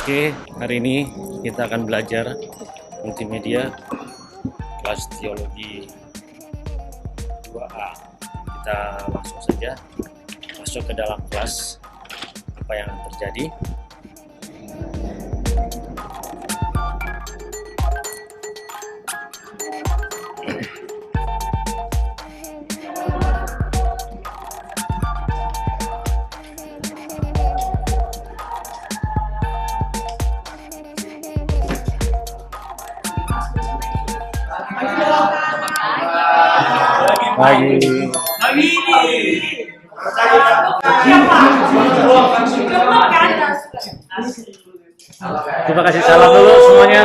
Oke, hari ini kita akan belajar multimedia kelas teologi 2A. Kita langsung saja masuk ke dalam kelas. Apa yang terjadi? Pagi. Coba kasih salam dulu semuanya.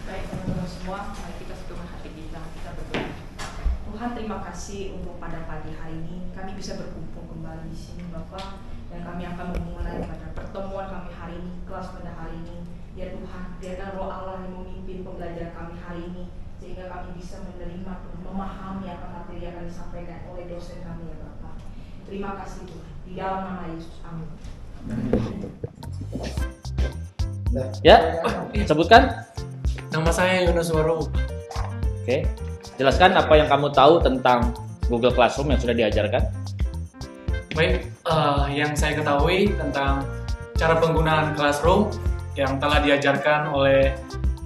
Baik teman-teman semua, mari kita satukan hati kita berdoa. Tuhan, terima kasih untuk pada pagi hari ini kami bisa berkumpul kembali di sini Bapak, dan kami akan memulai pada pertemuan kami hari ini, kelas pada hari ini. Ya Tuhan, biarkan Roh Allah yang memimpin pembelajaran kami hari ini, sehingga kami bisa menerima dan memahami apa materi yang akan disampaikan oleh dosen kami ya Bapak. Terima kasih Tuhan, di dalam nama Yesus, amin. Ya, sebutkan. Nama saya Yunus Waru. Oke, jelaskan apa yang kamu tahu tentang Google Classroom yang sudah diajarkan. Baik, yang saya ketahui tentang cara penggunaan Classroom yang telah diajarkan oleh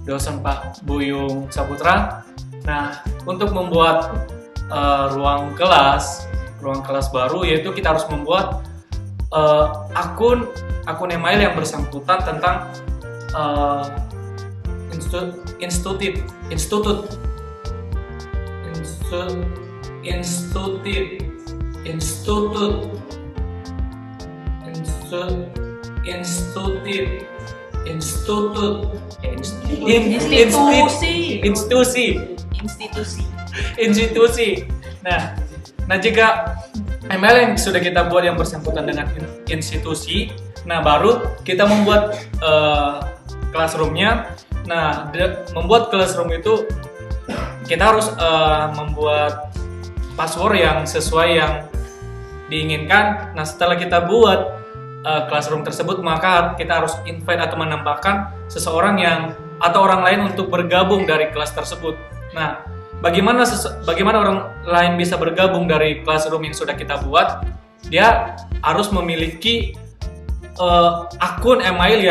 dosen Pak Buyung Saputra. Nah, untuk membuat ruang kelas baru, yaitu kita harus membuat akun email yang bersangkutan tentang institut institusi. Nah, jika email yang sudah kita buat yang bersangkutan dengan institusi, nah baru kita membuat classroom-nya. Nah, membuat classroom itu kita harus membuat password yang sesuai yang diinginkan. Nah, setelah kita buat classroom tersebut, maka kita harus invite atau menambahkan seseorang atau orang lain untuk bergabung dari kelas tersebut. Nah, bagaimana orang lain bisa bergabung dari classroom yang sudah kita buat? Dia harus memiliki akun email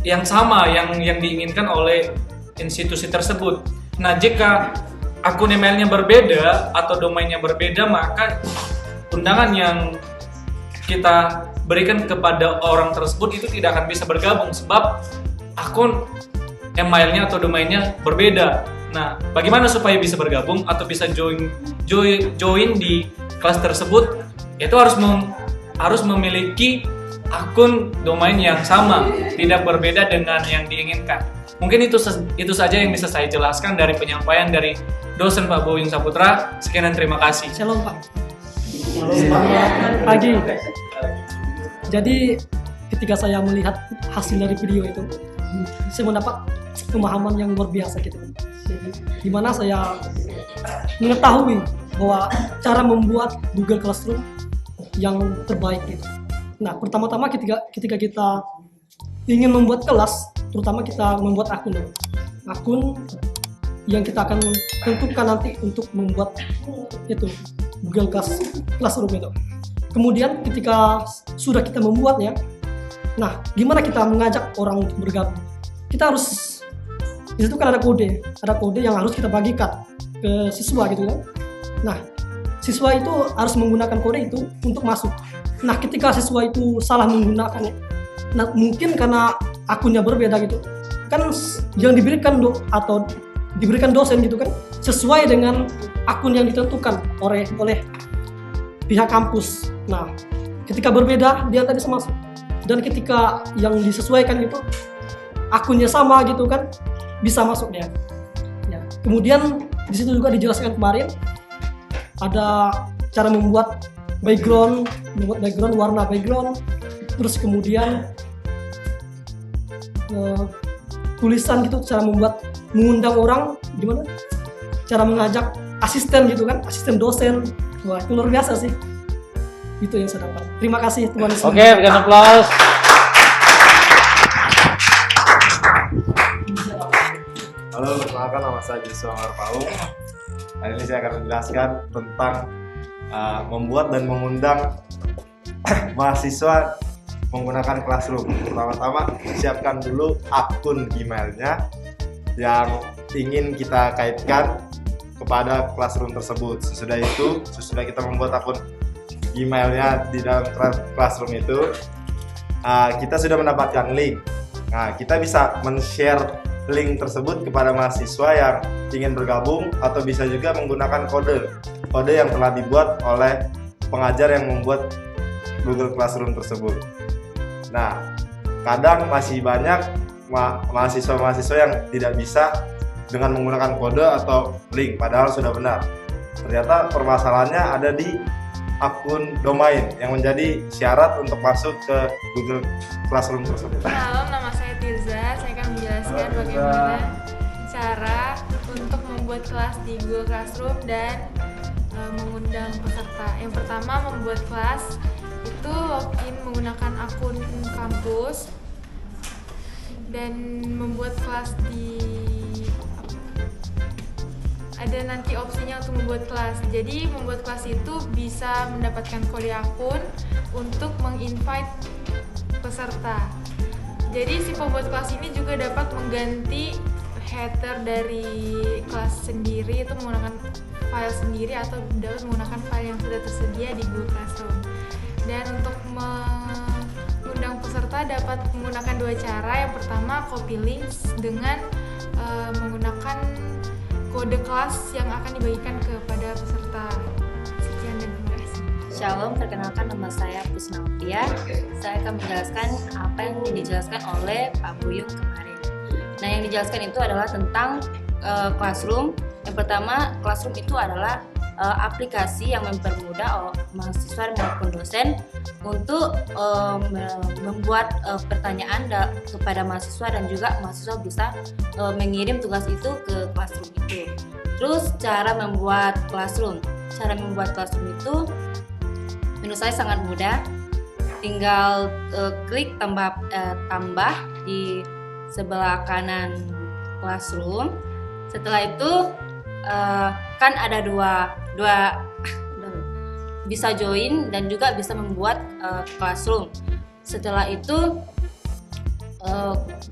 yang sama yang diinginkan oleh institusi tersebut. Nah, jika akun emailnya berbeda atau domainnya berbeda, maka undangan yang kita berikan kepada orang tersebut itu tidak akan bisa bergabung sebab akun emailnya atau domainnya berbeda. Nah, bagaimana supaya bisa bergabung atau bisa join di kelas tersebut? Itu harus memiliki akun domain yang sama, tidak berbeda dengan yang diinginkan. Mungkin itu saja yang bisa saya jelaskan dari penyampaian dari dosen Pak Buyung Saputra. Sekian dan terima kasih. Shalom Pak. Selamat pagi. Jadi ketika saya melihat hasil dari video itu, saya mendapat pemahaman yang luar biasa gitu. Di mana saya mengetahui bahwa cara membuat Google Classroom yang terbaik gitu. Nah, pertama-tama ketika kita ingin membuat kelas, terutama kita membuat akun yang kita akan tentukan nanti untuk membuat itu Google Classroom itu. Kemudian ketika sudah kita membuatnya, nah gimana kita mengajak orang untuk bergabung? Kita harus, di situ kan ada kode yang harus kita bagikan ke siswa gitu kan. Nah, siswa itu harus menggunakan kode itu untuk masuk. Nah, ketika siswa itu salah menggunakannya, nah mungkin karena akunnya berbeda gitu, kan yang diberikan diberikan dosen gitu kan, sesuai dengan akun yang ditentukan oleh pihak kampus. Nah, ketika berbeda dia tadi masuk, dan ketika yang disesuaikan itu akunnya sama gitu kan, bisa masuk dia. Ya. Kemudian di situ juga dijelaskan kemarin ada cara membuat warna background, terus kemudian tulisan gitu, cara mengundang orang gimana, cara mengajak asisten gitu kan, asisten dosen. Wah, itu luar biasa sih. Itu yang saya dapat. Terima kasih Tuhan Yesus. Oke, berikan aplaus. Halo, perkenalkan nama saya Joshua Marpaung. Hari ini saya akan menjelaskan tentang membuat dan mengundang mahasiswa menggunakan Classroom. Pertama-tama siapkan dulu akun Gmail-nya yang ingin kita kaitkan kepada Classroom tersebut. Sesudah kita membuat akun Gmail-nya di dalam Classroom itu, kita sudah mendapatkan link. Nah, kita bisa men-share link tersebut kepada mahasiswa yang ingin bergabung, atau bisa juga menggunakan kode yang telah dibuat oleh pengajar yang membuat Google Classroom tersebut. Nah, kadang masih banyak mahasiswa-mahasiswa yang tidak bisa dengan menggunakan kode atau link, padahal sudah benar. Ternyata permasalahannya ada di akun domain yang menjadi syarat untuk masuk ke Google Classroom tersebut. Halo, nama saya Tirza. Saya akan menjelaskan bagaimana cara untuk membuat kelas di Google Classroom dan mengundang peserta. Yang pertama, membuat kelas itu login menggunakan akun kampus dan membuat kelas di ada nanti opsinya untuk membuat kelas. Jadi membuat kelas itu bisa mendapatkan kode akun untuk meng-invite peserta. Jadi si pembuat kelas ini juga dapat mengganti header dari kelas sendiri, itu menggunakan file sendiri atau dapat menggunakan file yang sudah tersedia di Google Classroom. Dan untuk mengundang peserta dapat menggunakan dua cara. Yang pertama, copy links dengan menggunakan kode kelas yang akan dibagikan kepada peserta. Sekian dan terima kasih. Shalom, perkenalkan nama saya Pusna Opia. Saya akan menjelaskan apa yang dijelaskan oleh Pak Buyung kemarin. Nah, yang dijelaskan itu adalah tentang Classroom. Yang pertama, Classroom itu adalah aplikasi yang mempermudah mahasiswa maupun dosen untuk membuat pertanyaan kepada mahasiswa, dan juga mahasiswa bisa mengirim tugas itu ke Classroom itu. Terus cara membuat Classroom. Cara membuat Classroom itu menurut saya sangat mudah. Tinggal klik tambah di sebelah kanan Classroom. Setelah itu kan ada dua bisa join dan juga bisa membuat Classroom. Setelah itu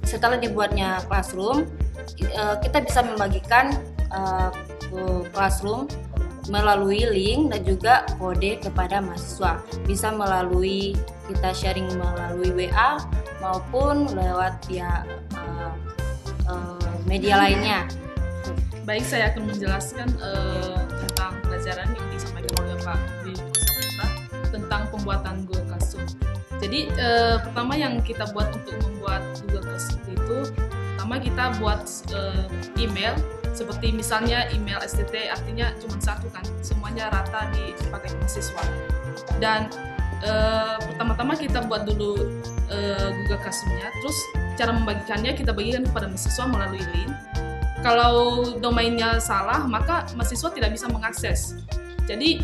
setelah dibuatnya Classroom, kita bisa membagikan Classroom melalui link dan juga kode kepada mahasiswa. Bisa melalui kita sharing melalui WA maupun lewat via media lainnya. Baik, saya akan menjelaskan tentang pelajaran yang disampaikan oleh Pak Buyung Saputra tentang pembuatan Google Classroom. Jadi pertama yang kita buat untuk membuat Google Classroom itu, pertama kita buat email, seperti misalnya email STT, artinya cuma satu kan, semuanya rata dipakai mahasiswa. Dan pertama-tama kita buat dulu Google Classroom-nya, terus cara membagikannya kita bagikan kepada mahasiswa melalui link. Kalau domainnya salah, maka mahasiswa tidak bisa mengakses. Jadi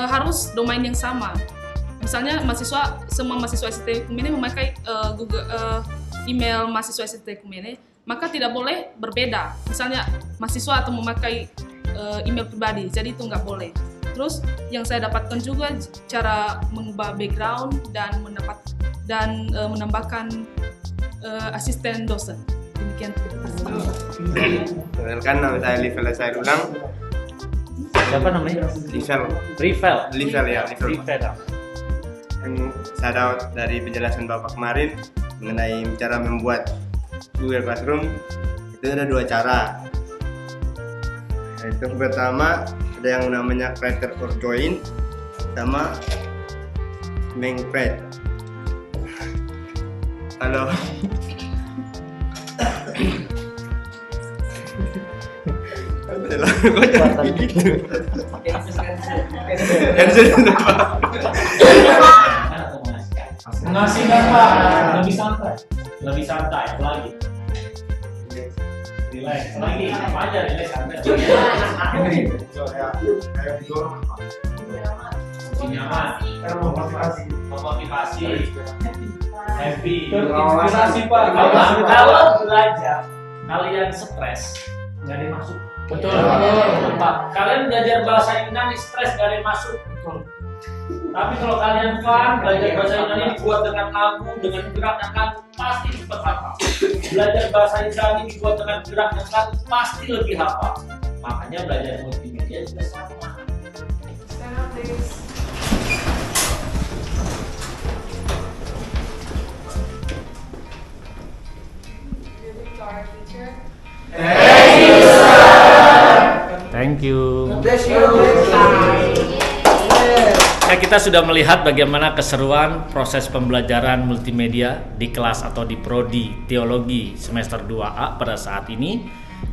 harus domain yang sama. Misalnya semua mahasiswa STT Kumene memakai email mahasiswa STT Kumene, maka tidak boleh berbeda. Misalnya mahasiswa atau memakai email pribadi, jadi itu nggak boleh. Terus yang saya dapatkan juga cara mengubah background dan menambahkan asisten dosen. Demikian. Perkenalkan, nama saya Livel saya ulang. Siapa namanya? Livel ya. Yang saya dapat dari penjelasan Bapak kemarin mengenai cara membuat Google Classroom, itu ada dua cara. Itu pertama ada yang namanya creator or join sama main create. Halo. Ngasih kan Pak, lebih santai lagi. relax. Lagi apa aja relax Anda. Kayak didorong apa? Nyaman, Memotivasi. memotivasi, happy. Terinspirasi Pak. Kalau belajar kalian stres, nggak ada yang masuk. Betul. Pak, kalian belajar bahasa Yunani stres nggak ada yang masuk. Tapi kalau kalian fun, belajar bahasa Yunani dibuat dengan lagu, dengan gerak dan lagu, pasti cepat hafal. Belajar bahasa Ibrani dibuat dengan gerak dan lagu, pasti lebih hafal. Makanya belajar multimedia juga sama. Stand up, please. Giving to our teacher. Thank you. Ya, kita sudah melihat bagaimana keseruan proses pembelajaran multimedia di kelas atau di prodi teologi semester 2A pada saat ini.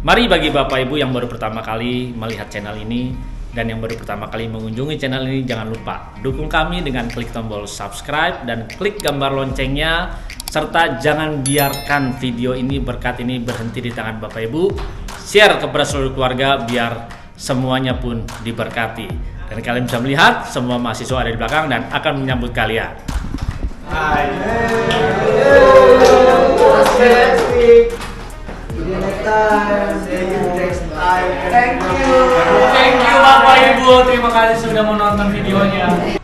Mari bagi Bapak Ibu yang baru pertama kali melihat channel ini dan yang baru pertama kali mengunjungi channel ini, jangan lupa dukung kami dengan klik tombol subscribe dan klik gambar loncengnya, serta jangan biarkan video ini berkat ini berhenti di tangan Bapak Ibu. Share kepada seluruh keluarga biar semuanya pun diberkati. Dan kalian bisa melihat semua mahasiswa ada di belakang dan akan menyambut kalian. Thank you Bapak Ibu, terima kasih sudah menonton videonya.